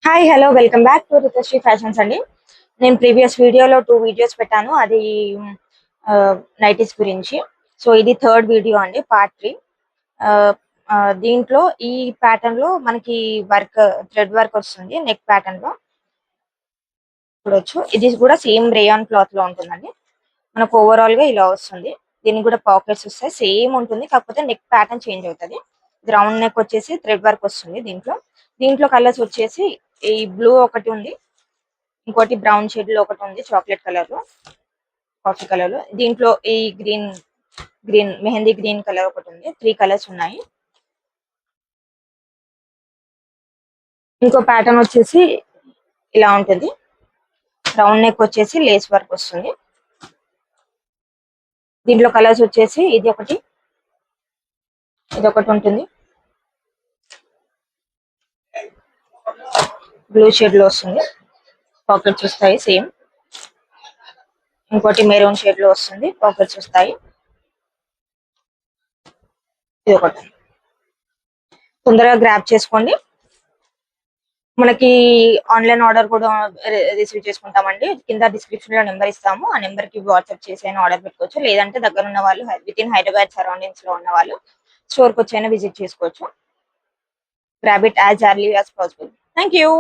Hi hello welcome back to Ritashree fashions అండి. నేను previous వీడియోలో 2 వీడియోస్ పెట్టాను. అది నైటీస్ గురించి. సో ఇది థర్డ్ వీడియో అండి, పార్ట్ 3. దీంట్లో ఈ ప్యాటర్న్ లో మనకి థ్రెడ్ వర్క్ వస్తుంది నెక్ ప్యాటర్న్ లో చూడొచ్చు. ఇది కూడా సేమ్ రేయాన్ క్లాత్ లో ఉంటుందండి. మనకు ఓవరాల్ గా ఇలా వస్తుంది. దీనికి కూడా పాకెట్స్ వస్తాయి, సేమ్ ఉంటుంది, కాకపోతే నెక్ ప్యాటర్న్ చేంజ్ అవుతుంది. రౌండ్ నెక్ వచ్చేసి థ్రెడ్ వర్క్ వస్తుంది. దీంట్లో కలర్స్ వచ్చేసి ఈ బ్లూ ఒకటి ఉంది, ఇంకోటి బ్రౌన్ షేడ్ లో ఒకటి ఉంది, చాక్లెట్ కలర్ లో, కాఫీ కలర్ లో. దీంట్లో ఈ green green mehndi green colour ఒకటి ఉంది. 3 కలర్స్ ఉన్నాయి. ఇంకో ప్యాటర్న్ వచ్చేసి ఇలా ఉంటుంది. రౌండ్ నెక్ వచ్చేసి లేస్ వర్క్ వస్తుంది. దీంట్లో కలర్స్ వచ్చేసి ఇది ఒకటి ఉంటుంది, బ్లూ షేడ్ లో వస్తుంది, పాకెట్స్ వస్తాయి సేమ్. ఇంకోటి మెరూన్ షేడ్ లో వస్తుంది, పాకెట్స్ వస్తాయి. ఇది ఒకటి, తొందరగా గ్రాప్ చేసుకోండి. మనకి ఆన్లైన్ ఆర్డర్ కూడా రిసీవ్ చేసుకుంటామండి. కింద డిస్క్రిప్షన్ లో నెంబర్ ఇస్తాము, ఆ నెంబర్ కి వాట్సాప్ చేసి అయినా ఆర్డర్ పెట్టుకోవచ్చు. లేదంటే దగ్గర ఉన్న వాళ్ళు విత్ ఇన్ హైదరాబాద్ సరౌండింగ్స్ లో ఉన్న వాళ్ళు స్టోర్ కి వచ్చి అయినా విజిట్ చేసుకోవచ్చు. Grab it as early as possible. Thank you.